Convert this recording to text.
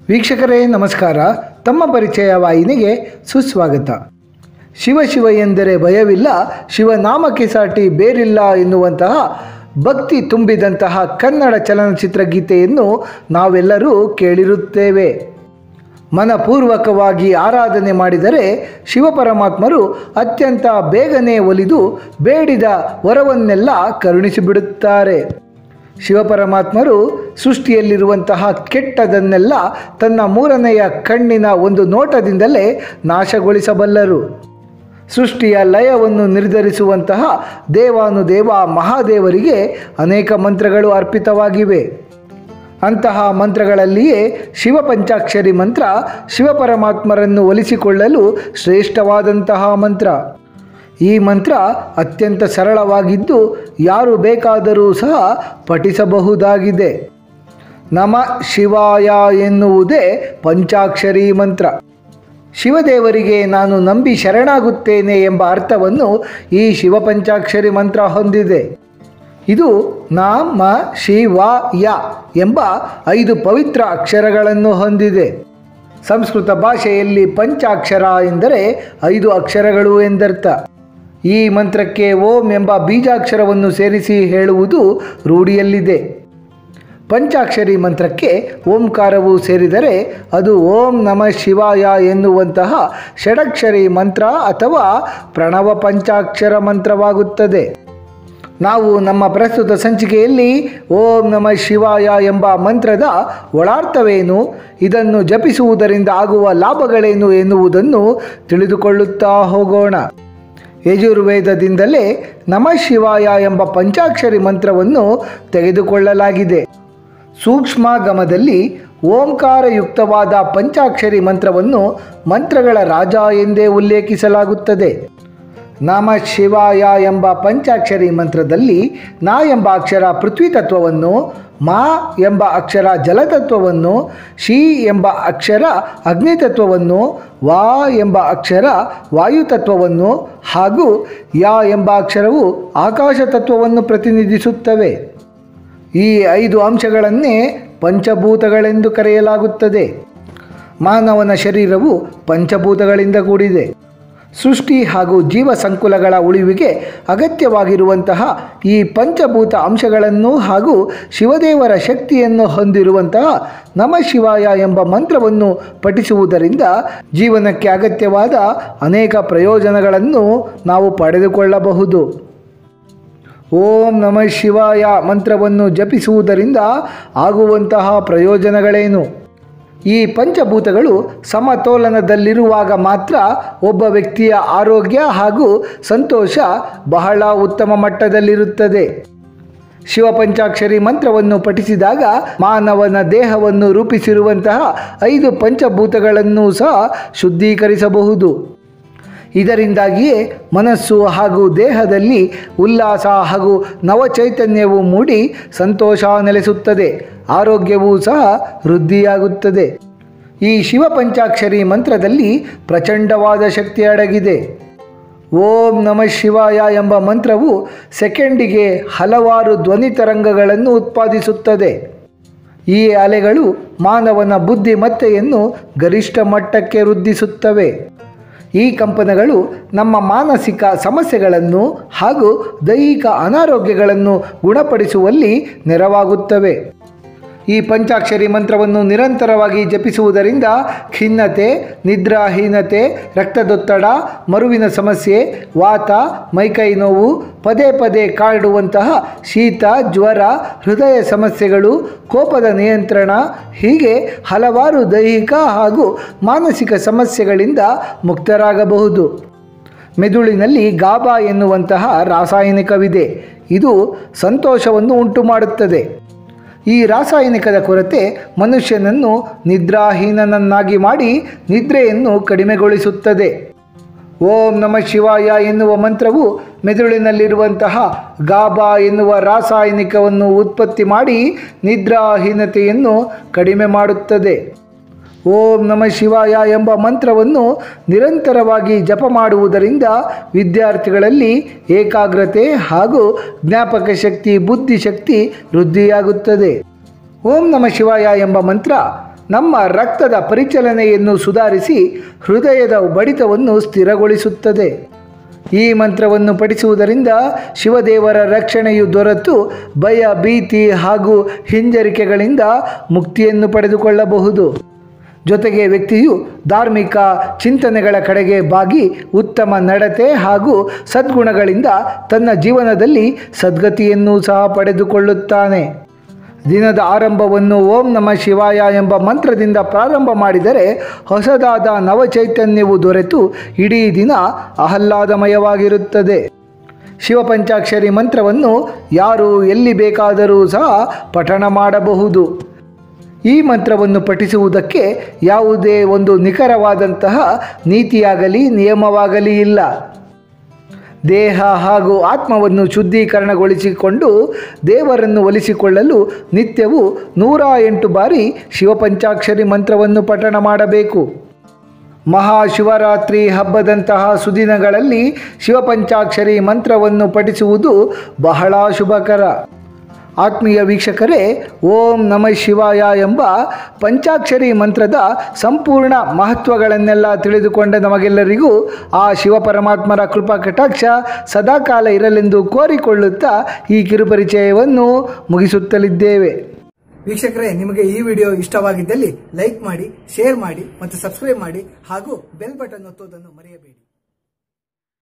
ವೀಕ್ಷಕರೇ ನಮಸ್ಕಾರ. ತಮ್ಮ ಪರಿಚಯ ವಾಹಿನಿಗೆ ಸುಸ್ವಾಗತ. ಶಿವ ಶಿವ ಎಂದರೆ ಭಯವಿಲ್ಲ, ಶಿವನಾಮಕ್ಕೆ ಸಾಟಿ ಬೇರಿಲ್ಲ ಎನ್ನುವಂತಹ ಭಕ್ತಿ ತುಂಬಿದಂತಹ ಕನ್ನಡ ಚಲನಚಿತ್ರ ಗೀತೆಯನ್ನು ನಾವೆಲ್ಲರೂ ಕೇಳಿರುತ್ತೇವೆ. ಮನಪೂರ್ವಕವಾಗಿ ಆರಾಧನೆ ಮಾಡಿದರೆ ಶಿವಪರಮಾತ್ಮರು ಅತ್ಯಂತ ಬೇಗನೆ ಒಲಿದು ಬೇಡಿದ ವರವನ್ನೆಲ್ಲ ಕರುಣಿಸಿಬಿಡುತ್ತಾರೆ. ಶಿವಪರಮಾತ್ಮರು ಸೃಷ್ಟಿಯಲ್ಲಿರುವಂತಹ ಕೆಟ್ಟದನ್ನೆಲ್ಲ ತನ್ನ ಮೂರನೆಯ ಕಣ್ಣಿನ ಒಂದು ನೋಟದಿಂದಲೇ ನಾಶಗೊಳಿಸಬಲ್ಲರು. ಸೃಷ್ಟಿಯ ಲಯವನ್ನು ನಿರ್ಧರಿಸುವಂತಹ ದೇವಾನುದೇವ ಮಹಾದೇವರಿಗೆ ಅನೇಕ ಮಂತ್ರಗಳು ಅರ್ಪಿತವಾಗಿವೆ. ಅಂತಹ ಮಂತ್ರಗಳಲ್ಲಿಯೇ ಶಿವಪಂಚಾಕ್ಷರಿ ಮಂತ್ರ ಶಿವಪರಮಾತ್ಮರನ್ನು ಒಲಿಸಿಕೊಳ್ಳಲು ಶ್ರೇಷ್ಠವಾದಂತಹ ಮಂತ್ರ. ಈ ಮಂತ್ರ ಅತ್ಯಂತ ಸರಳವಾಗಿದ್ದು ಯಾರು ಬೇಕಾದರೂ ಸಹ ಪಠಿಸಬಹುದಾಗಿದೆ. ನಮಃ ಶಿವಾಯ ಎನ್ನುವುದೇ ಪಂಚಾಕ್ಷರಿ ಮಂತ್ರ. ಶಿವದೇವರಿಗೆ ನಾನು ನಂಬಿ ಶರಣಾಗುತ್ತೇನೆ ಎಂಬ ಅರ್ಥವನ್ನು ಈ ಶಿವಪಂಚಾಕ್ಷರಿ ಮಂತ್ರ ಹೊಂದಿದೆ. ಇದು ನಮಃ ಶಿವಾಯ ಎಂಬ 5 ಪವಿತ್ರ ಅಕ್ಷರಗಳನ್ನು ಹೊಂದಿದೆ. ಸಂಸ್ಕೃತ ಭಾಷೆಯಲ್ಲಿ ಪಂಚಾಕ್ಷರ ಎಂದರೆ 5 ಅಕ್ಷರಗಳು ಎಂದರ್ಥ. ಈ ಮಂತ್ರಕ್ಕೆ ಓಂ ಎಂಬ ಬೀಜಾಕ್ಷರವನ್ನು ಸೇರಿಸಿ ಹೇಳುವುದು ರೂಢಿಯಲ್ಲಿದೆ. ಪಂಚಾಕ್ಷರಿ ಮಂತ್ರಕ್ಕೆ ಓಂಕಾರವು ಸೇರಿದರೆ ಅದು ಓಂ ನಮಃ ಶಿವಾಯ ಎನ್ನುವಂತಹ ಷಡಕ್ಷರಿ ಮಂತ್ರ ಅಥವಾ ಪ್ರಣವ ಪಂಚಾಕ್ಷರ ಮಂತ್ರವಾಗುತ್ತದೆ. ನಾವು ನಮ್ಮ ಪ್ರಸ್ತುತ ಸಂಚಿಕೆಯಲ್ಲಿ ಓಂ ನಮಃ ಶಿವಾಯ ಎಂಬ ಮಂತ್ರದ ಒಳಾರ್ಥವೇನು, ಇದನ್ನು ಜಪಿಸುವುದರಿಂದ ಆಗುವ ಲಾಭಗಳೇನು ಎನ್ನುವುದನ್ನು ತಿಳಿದುಕೊಳ್ಳುತ್ತಾ ಹೋಗೋಣ. ಯಜುರ್ವೇದದಿಂದಲೇ ನಮಃ ಶಿವಾಯ ಎಂಬ ಪಂಚಾಕ್ಷರಿ ಮಂತ್ರವನ್ನು ತೆಗೆದುಕೊಳ್ಳಲಾಗಿದೆ. ಸೂಕ್ಷ್ಮಗಮದಲ್ಲಿ ಓಂಕಾರಯುಕ್ತವಾದ ಪಂಚಾಕ್ಷರಿ ಮಂತ್ರವನ್ನು ಮಂತ್ರಗಳ ರಾಜ ಎಂದೇ ಉಲ್ಲೇಖಿಸಲಾಗುತ್ತದೆ. ನಮಃ ಶಿವಾಯ ಎಂಬ ಪಂಚಾಕ್ಷರಿ ಮಂತ್ರದಲ್ಲಿ ನ ಎಂಬ ಅಕ್ಷರ ಪೃಥ್ವಿ ತತ್ವವನ್ನು, ಮಾ ಎಂಬ ಅಕ್ಷರ ಜಲತತ್ವವನ್ನು, ಶಿ ಎಂಬ ಅಕ್ಷರ ಅಗ್ನಿತತ್ವವನ್ನು, ವಾ ಎಂಬ ಅಕ್ಷರ ವಾಯುತತ್ವವನ್ನು ಹಾಗೂ ಯ ಎಂಬ ಅಕ್ಷರವು ಆಕಾಶ ತತ್ವವನ್ನು ಪ್ರತಿನಿಧಿಸುತ್ತವೆ. ಈ 5 ಅಂಶಗಳನ್ನೇ ಪಂಚಭೂತಗಳೆಂದು ಕರೆಯಲಾಗುತ್ತದೆ. ಮಾನವನ ಶರೀರವು ಪಂಚಭೂತಗಳಿಂದ ಕೂಡಿದೆ. ಸೃಷ್ಟಿ ಹಾಗೂ ಜೀವ ಸಂಕುಲಗಳ ಉಳಿವಿಗೆ ಅಗತ್ಯವಾಗಿರುವಂತಹ ಈ ಪಂಚಭೂತ ಅಂಶಗಳನ್ನು ಹಾಗೂ ಶಿವದೇವರ ಶಕ್ತಿಯನ್ನು ಹೊಂದಿರುವಂತಹ ನಮಃ ಶಿವಾಯ ಎಂಬ ಮಂತ್ರವನ್ನು ಪಠಿಸುವುದರಿಂದ ಜೀವನಕ್ಕೆ ಅಗತ್ಯವಾದ ಅನೇಕ ಪ್ರಯೋಜನಗಳನ್ನು ನಾವು ಪಡೆದುಕೊಳ್ಳಬಹುದು. ಓಂ ನಮಃ ಶಿವಾಯ ಮಂತ್ರವನ್ನು ಜಪಿಸುವುದರಿಂದ ಆಗುವಂತಹ ಪ್ರಯೋಜನಗಳೇನು? ಈ ಪಂಚಭೂತಗಳು ಸಮತೋಲನದಲ್ಲಿರುವಾಗ ಮಾತ್ರ ಒಬ್ಬ ವ್ಯಕ್ತಿಯ ಆರೋಗ್ಯ ಹಾಗೂ ಸಂತೋಷ ಬಹಳ ಉತ್ತಮ ಮಟ್ಟದಲ್ಲಿರುತ್ತದೆ. ಶಿವಪಂಚಾಕ್ಷರಿ ಮಂತ್ರವನ್ನು ಪಠಿಸಿದಾಗ ಮಾನವನ ದೇಹವನ್ನು ರೂಪಿಸಿರುವಂತಹ 5 ಪಂಚಭೂತಗಳನ್ನು ಸಹ ಶುದ್ಧೀಕರಿಸಬಹುದು. ಇದರಿಂದಾಗಿಯೇ ಮನಸ್ಸು ಹಾಗೂ ದೇಹದಲ್ಲಿ ಉಲ್ಲಾಸ ಹಾಗೂ ನವಚೈತನ್ಯವು ಮೂಡಿ ಸಂತೋಷ ನೆಲೆಸುತ್ತದೆ. ಆರೋಗ್ಯವೂ ಸಹ ವೃದ್ಧಿಯಾಗುತ್ತದೆ. ಈ ಶಿವಪಂಚಾಕ್ಷರಿ ಮಂತ್ರದಲ್ಲಿ ಪ್ರಚಂಡವಾದ ಶಕ್ತಿ ಅಡಗಿದೆ. ಓಂ ನಮಃ ಶಿವಾಯ ಎಂಬ ಮಂತ್ರವು ಸೆಕೆಂಡಿಗೆ ಹಲವಾರು ಧ್ವನಿ ತರಂಗಗಳನ್ನು ಉತ್ಪಾದಿಸುತ್ತದೆ. ಈ ಅಲೆಗಳು ಮಾನವನ ಬುದ್ಧಿಮತ್ತೆಯನ್ನು ಗರಿಷ್ಠ ಮಟ್ಟಕ್ಕೆ ವೃದ್ಧಿಸುತ್ತವೆ. ಈ ಕಂಪನಗಳು ನಮ್ಮ ಮಾನಸಿಕ ಸಮಸ್ಯೆಗಳನ್ನು ಹಾಗೂ ದೈಹಿಕ ಅನಾರೋಗ್ಯಗಳನ್ನು ಗುಣಪಡಿಸುವಲ್ಲಿ ನೆರವಾಗುತ್ತವೆ. ಈ ಪಂಚಾಕ್ಷರಿ ಮಂತ್ರವನ್ನು ನಿರಂತರವಾಗಿ ಜಪಿಸುವುದರಿಂದ ಖಿನ್ನತೆ, ನಿದ್ರಾಹೀನತೆ, ರಕ್ತದೊತ್ತಡ, ಮರುವಿನ ಸಮಸ್ಯೆ, ವಾತ, ಮೈಕೈ ನೋವು, ಪದೇ ಪದೇ ಕಾಡುವಂತಹ ಶೀತ, ಜ್ವರ, ಹೃದಯ ಸಮಸ್ಯೆಗಳು, ಕೋಪದ ನಿಯಂತ್ರಣ ಹೀಗೆ ಹಲವಾರು ದೈಹಿಕ ಹಾಗೂ ಮಾನಸಿಕ ಸಮಸ್ಯೆಗಳಿಂದ ಮುಕ್ತರಾಗಬಹುದು. ಮೆದುಳಿನಲ್ಲಿ ಗಾಬಾ ಎನ್ನುವಂತಹ ರಾಸಾಯನಿಕವಿದೆ. ಇದು ಸಂತೋಷವನ್ನು ಉಂಟು ಮಾಡುತ್ತದೆ. ಈ ರಾಸಾಯನಿಕದ ಕೊರತೆ ಮನುಷ್ಯನನ್ನು ನಿದ್ರಾಹೀನನನ್ನಾಗಿ ಮಾಡಿ ನಿದ್ರೆಯನ್ನು ಕಡಿಮೆಗೊಳಿಸುತ್ತದೆ. ಓಂ ನಮಃ ಶಿವಾಯ ಎನ್ನುವ ಮಂತ್ರವು ಮೆದುಳಿನಲ್ಲಿರುವಂತಹ ಗಾಬಾ ಎನ್ನುವ ರಾಸಾಯನಿಕವನ್ನು ಉತ್ಪತ್ತಿ ಮಾಡಿ ನಿದ್ರಾಹೀನತೆಯನ್ನು ಕಡಿಮೆ ಮಾಡುತ್ತದೆ. ಓಂ ನಮಃ ಶಿವಾಯ ಎಂಬ ಮಂತ್ರವನ್ನು ನಿರಂತರವಾಗಿ ಜಪ ಮಾಡುವುದರಿಂದ ವಿದ್ಯಾರ್ಥಿಗಳಲ್ಲಿ ಏಕಾಗ್ರತೆ ಹಾಗೂ ಜ್ಞಾಪಕ ಶಕ್ತಿ, ಬುದ್ಧಿಶಕ್ತಿ ವೃದ್ಧಿಯಾಗುತ್ತದೆ. ಓಂ ನಮಃ ಶಿವಾಯ ಎಂಬ ಮಂತ್ರ ನಮ್ಮ ರಕ್ತದ ಪರಿಚಲನೆಯನ್ನು ಸುಧಾರಿಸಿ ಹೃದಯದ ಬಡಿತವನ್ನು ಸ್ಥಿರಗೊಳಿಸುತ್ತದೆ. ಈ ಮಂತ್ರವನ್ನು ಪಠಿಸುವುದರಿಂದ ಶಿವದೇವರ ರಕ್ಷಣೆಯು ದೊರೆತು ಭಯ, ಭೀತಿ ಹಾಗೂ ಹಿಂಜರಿಕೆಗಳಿಂದ ಮುಕ್ತಿಯನ್ನು ಪಡೆದುಕೊಳ್ಳಬಹುದು. ಜೊತೆಗೆ ವ್ಯಕ್ತಿಯು ಧಾರ್ಮಿಕ ಚಿಂತನೆಗಳ ಕಡೆಗೆ ಬಾಗಿ ಉತ್ತಮ ನಡತೆ ಹಾಗೂ ಸದ್ಗುಣಗಳಿಂದ ತನ್ನ ಜೀವನದಲ್ಲಿ ಸದ್ಗತಿಯನ್ನು ಸಹ ಪಡೆದುಕೊಳ್ಳುತ್ತಾನೆ. ದಿನದ ಆರಂಭವನ್ನು ಓಂ ನಮಃ ಶಿವಾಯ ಎಂಬ ಮಂತ್ರದಿಂದ ಪ್ರಾರಂಭ ಮಾಡಿದರೆ ಹೊಸದಾದ ನವಚೈತನ್ಯವು ದೊರೆತು ಇಡೀ ದಿನ ಆಹ್ಲಾದಮಯವಾಗಿರುತ್ತದೆ. ಶಿವಪಂಚಾಕ್ಷರಿ ಮಂತ್ರವನ್ನು ಯಾರು ಎಲ್ಲಿ ಬೇಕಾದರೂ ಸಹ ಪಠಣ ಮಾಡಬಹುದು. ಈ ಮಂತ್ರವನ್ನು ಪಠಿಸುವುದಕ್ಕೆ ಯಾವುದೇ ಒಂದು ನಿಖರವಾದಂತಹ ನೀತಿಯಾಗಲಿ ನಿಯಮವಾಗಲಿ ಇಲ್ಲ. ದೇಹ ಹಾಗೂ ಆತ್ಮವನ್ನು ಶುದ್ಧೀಕರಣಗೊಳಿಸಿಕೊಂಡು ದೇವರನ್ನು ಒಲಿಸಿಕೊಳ್ಳಲು ನಿತ್ಯವೂ 108 ಬಾರಿ ಶಿವಪಂಚಾಕ್ಷರಿ ಮಂತ್ರವನ್ನು ಪಠಣ ಮಾಡಬೇಕು. ಮಹಾಶಿವರಾತ್ರಿ ಹಬ್ಬದಂತಹ ಸುದಿನಗಳಲ್ಲಿ ಶಿವಪಂಚಾಕ್ಷರಿ ಮಂತ್ರವನ್ನು ಪಠಿಸುವುದು ಬಹಳ ಶುಭಕರ. ಆತ್ಮೀಯ ವೀಕ್ಷಕರೇ, ಓಂ ನಮಃ ಶಿವಾಯ ಎಂಬ ಪಂಚಾಕ್ಷರಿ ಮಂತ್ರದ ಸಂಪೂರ್ಣ ಮಹತ್ವಗಳನ್ನೆಲ್ಲ ತಿಳಿದುಕೊಂಡ ನಮಗೆಲ್ಲರಿಗೂ ಆ ಶಿವಪರಮಾತ್ಮರ ಕೃಪಾ ಕಟಾಕ್ಷ ಸದಾಕಾಲ ಇರಲೆಂದು ಕೋರಿಕೊಳ್ಳುತ್ತಾ ಈ ಕಿರುಪರಿಚಯವನ್ನು ಮುಗಿಸುತ್ತಲಿದ್ದೇವೆ. ವೀಕ್ಷಕರೇ, ನಿಮಗೆ ಈ ವಿಡಿಯೋ ಇಷ್ಟವಾಗಿದ್ದಲ್ಲಿ ಲೈಕ್ ಮಾಡಿ, ಶೇರ್ ಮಾಡಿ ಮತ್ತು ಸಬ್ಸ್ಕ್ರೈಬ್ ಮಾಡಿ ಹಾಗೂ ಬೆಲ್ ಬಟನ್ ಒತ್ತುವುದನ್ನು ಮರೆಯಬೇಡಿ.